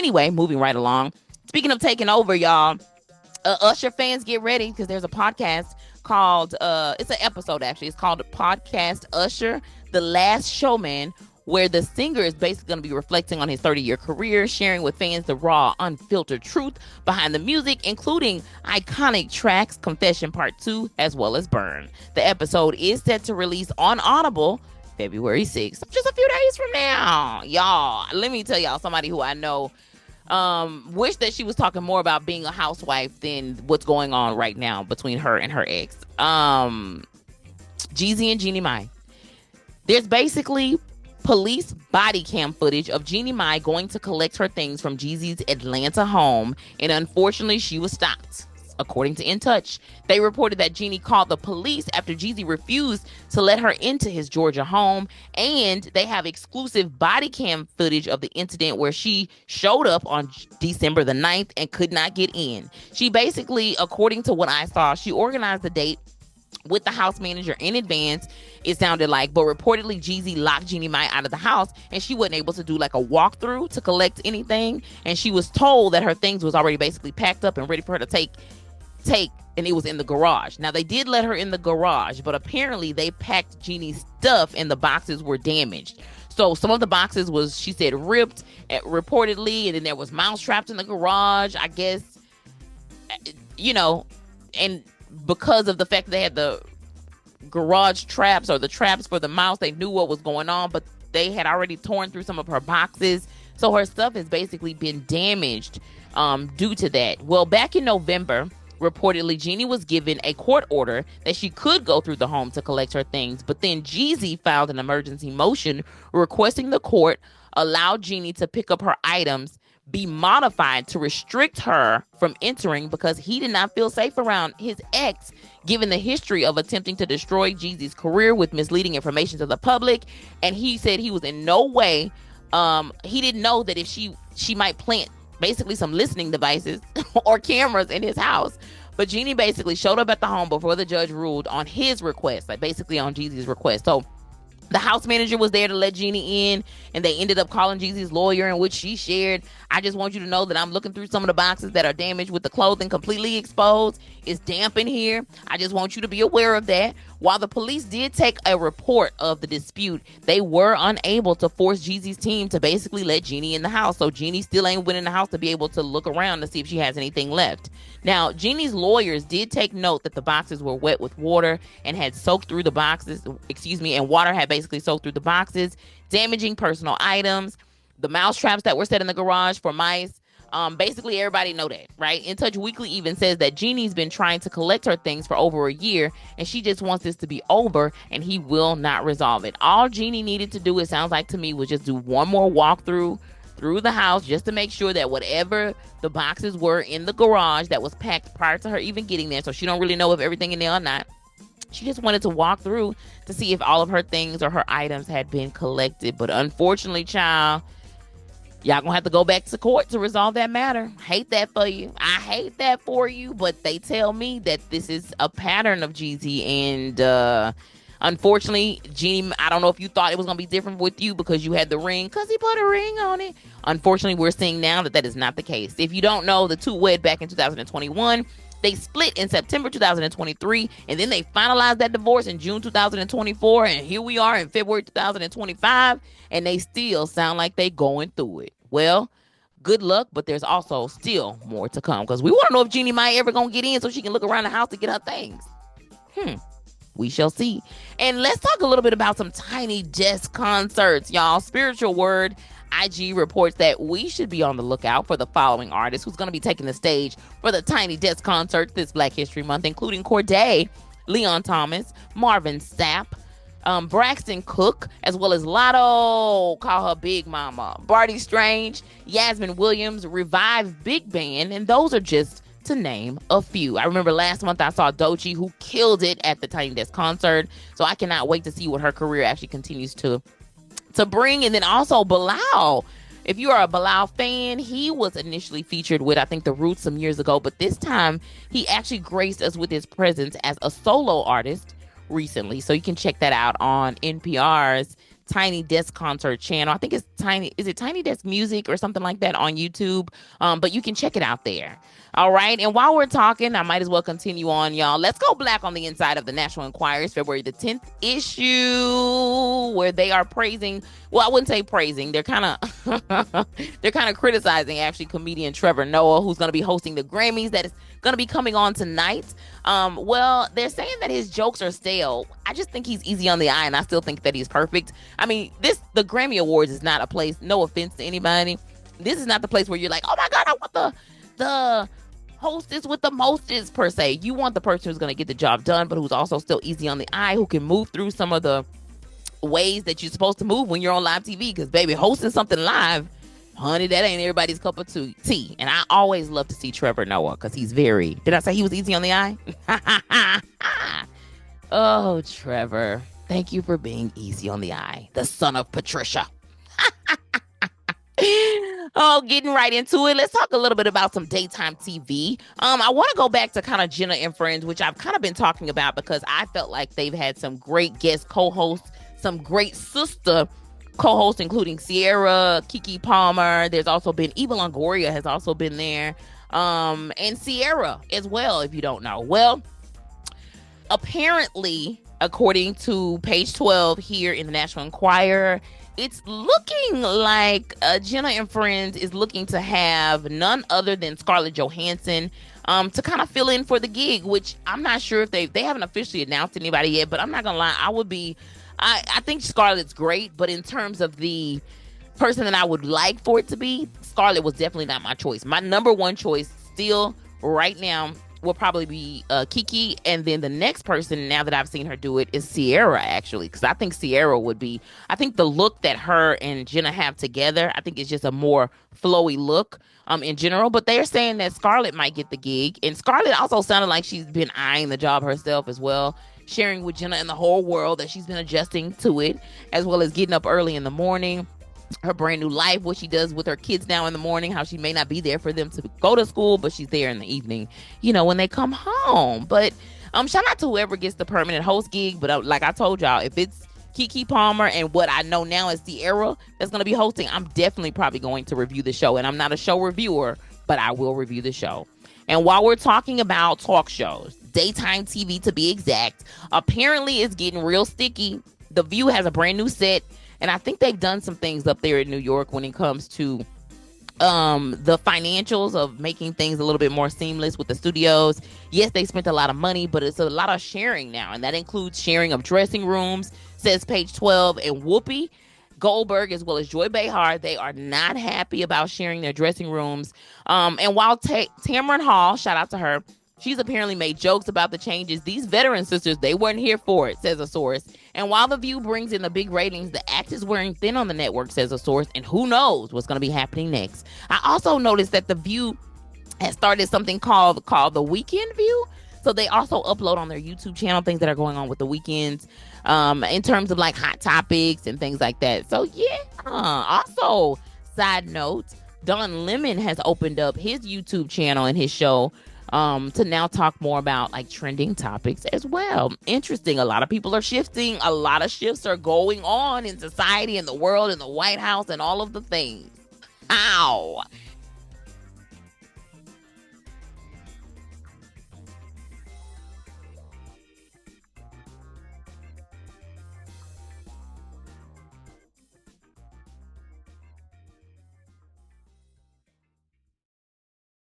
anyway, moving right along. Speaking of taking over, y'all, Usher fans, get ready because there's a podcast called it's an episode actually. It's called Podcast Usher, The Last Showman, where the singer is basically going to be reflecting on his 30-year career, sharing with fans the raw, unfiltered truth behind the music, including iconic tracks, Confession Part 2, as well as Burn. The episode is set to release on Audible February 6th, just a few days from now. Y'all, let me tell y'all, somebody who I know wish that she was talking more about being a housewife than what's going on right now between her and her ex. Jeezy and Jeannie Mai. There's basically police body cam footage of Jeannie Mai going to collect her things from Jeezy's Atlanta home, and unfortunately she was stopped. According to In Touch, they reported that Jeannie called the police after Jeezy refused to let her into his Georgia home, and they have exclusive body cam footage of the incident where she showed up on December the 9th and could not get in. She basically, according to what I saw, she organized the date with the house manager in advance, it sounded like, but reportedly Jeezy locked Jeannie Mai out of the house and she wasn't able to do like a walkthrough to collect anything, and she was told that her things was already basically packed up and ready for her to take, and it was in the garage. Now, they did let her in the garage, but apparently they packed Jeannie's stuff and the boxes were damaged. So some of the boxes was, she said, ripped, reportedly, and then there was mouse traps in the garage, I guess, and because of the fact that they had the garage traps or the traps for the mouse, they knew what was going on, but they had already torn through some of her boxes. So her stuff has basically been damaged due to that. Well, back in November, reportedly, Jeannie was given a court order that she could go through the home to collect her things, but then Jeezy filed an emergency motion requesting the court allow Jeannie to pick up her items be modified to restrict her from entering because he did not feel safe around his ex, given the history of attempting to destroy Jeezy's career with misleading information to the public. And he said he was in no way, he didn't know that if she might plant basically some listening devices or cameras in his house. But Jeannie basically showed up at the home before the judge ruled on his request, like basically on Jeezy's request. So the house manager was there to let Jeannie in, and they ended up calling Jeezy's lawyer, in which she shared, "I just want you to know that I'm looking through some of the boxes that are damaged with the clothing completely exposed. It's damp in here. I just want you to be aware of that." While the police did take a report of the dispute, they were unable to force Jeezy's team to basically let Jeannie in the house. So Jeannie still ain't went in the house to be able to look around to see if she has anything left. Now, Jeannie's lawyers did take note that the boxes were wet with water and had soaked through the boxes, and water had basically soaked through the boxes, damaging personal items, the mouse traps that were set in the garage for mice. Basically, everybody know that, right? In Touch Weekly even says that Jeannie's been trying to collect her things for over a year, and she just wants this to be over, and he will not resolve it. All Jeannie needed to do, it sounds like to me, was just do one more walkthrough through the house just to make sure that whatever the boxes were in the garage that was packed prior to her even getting there, so she don't really know if everything in there or not. She just wanted to walk through to see if all of her things or her items had been collected. But unfortunately, child, y'all gonna have to go back to court to resolve that matter. Hate that for you. I hate that for you, but they tell me that this is a pattern of Jeezy, and unfortunately, Jeannie, I don't know if you thought it was gonna be different with you because you had the ring, because he put a ring on it. Unfortunately, we're seeing now that that is not the case. If you don't know, the two wed back in 2021. They split in September 2023, and then they finalized that divorce in June 2024, and here we are in February 2025, and they still sound like they going through it. Well, good luck, but there's also still more to come, because we want to know if Jeannie Mai ever gonna get in so she can look around the house to get her things. We shall see. And let's talk a little bit about some Tiny Desk concerts, y'all. Spiritual Word IG reports that we should be on the lookout for the following artists who's going to be taking the stage for the Tiny Desk concert this Black History Month, including Corday, Leon Thomas, Marvin Sapp, Braxton Cook, as well as Lotto, call her Big Mama, Barty Strange, Yasmin Williams, Revive Big Band, and those are just to name a few. I remember last month I saw Doechii, who killed it at the Tiny Desk concert, so I cannot wait to see what her career actually continues to bring. And then also Bilal. If you are a Bilal fan, he was initially featured with, I think, The Roots some years ago, but this time he actually graced us with his presence as a solo artist recently. So you can check that out on NPR's Tiny Desk Concert channel. I think it's is it Tiny Desk Music or something like that on YouTube? But you can check it out there. All right. And while we're talking, I might as well continue on, y'all. Let's go black on the inside of the National Enquirer's February the 10th issue, where they are praising, well, I wouldn't say praising. They're kind of they're kind of criticizing actually comedian Trevor Noah, who's going to be hosting the Grammys. That is going to be coming on tonight. Well, they're saying that his jokes are stale. I just think he's easy on the eye, and I still think that he's perfect. I mean, the Grammy Awards is not a place, no offense to anybody. This is not the place where you're like, oh my God, I want the hostess with the mostest per se. You want the person who's going to get the job done, but who's also still easy on the eye, who can move through some of the ways that you're supposed to move when you're on live TV. Because baby, hosting something live, honey, that ain't everybody's cup of tea. And I always love to see Trevor Noah because he's very, did I say he was easy on the eye? Oh, Trevor, thank you for being easy on the eye. The son of Patricia. Oh, getting right into it. Let's talk a little bit about some daytime TV. I want to go back to kind of Jenna and Friends, which I've kind of been talking about because I felt like they've had some great guest co-hosts, some great sister co-hosts, including Sierra, Keke Palmer. There's also been Eva Longoria has also been there. And Sierra as well, if you don't know. Well, apparently, according to page 12 here in the National Enquirer, it's looking like Jenna and Friends is looking to have none other than Scarlett Johansson to kind of fill in for the gig, which I'm not sure if they haven't officially announced anybody yet, but I'm not gonna lie, I think Scarlett's great, but in terms of the person that I would like for it to be, Scarlett was definitely not my choice. My number one choice still right now will probably be Keke, and then the next person, now that I've seen her do it, is Sierra, actually, because I think Sierra would be, I think the look that her and Jenna have together, I think it's just a more flowy look in general, but they're saying that Scarlett might get the gig, and Scarlett also sounded like she's been eyeing the job herself as well, sharing with Jenna and the whole world that she's been adjusting to it, as well as getting up early in the morning, her brand new life, what she does with her kids now in the morning, how she may not be there for them to go to school, but she's there in the evening, you know, when they come home. But shout out to whoever gets the permanent host gig. But like I told y'all, if it's Keke Palmer and what I know now is Sierra that's going to be hosting, I'm definitely probably going to review the show. And I'm not a show reviewer, but I will review the show. And while we're talking about talk shows, daytime TV to be exact, apparently it's getting real sticky. The View has a brand new set. And I think they've done some things up there in New York when it comes to the financials of making things a little bit more seamless with the studios. Yes, they spent a lot of money, but it's a lot of sharing now. And that includes sharing of dressing rooms, says page 12. And Whoopi Goldberg, as well as Joy Behar, they are not happy about sharing their dressing rooms. And while Tamron Hall, shout out to her, she's apparently made jokes about the changes. These veteran sisters, they weren't here for it, says a source. And while The View brings in the big ratings, the act is wearing thin on the network, says a source. And who knows what's going to be happening next. I also noticed that The View has started something called The Weekend View. So they also upload on their YouTube channel things that are going on with the weekends in terms of like hot topics and things like that. So yeah. Also, side note, Don Lemon has opened up his YouTube channel and his show to now talk more about like trending topics as well. Interesting. A lot of people are shifting. A lot of shifts are going on in society, in the world, in the White House, and all of the things. Ow.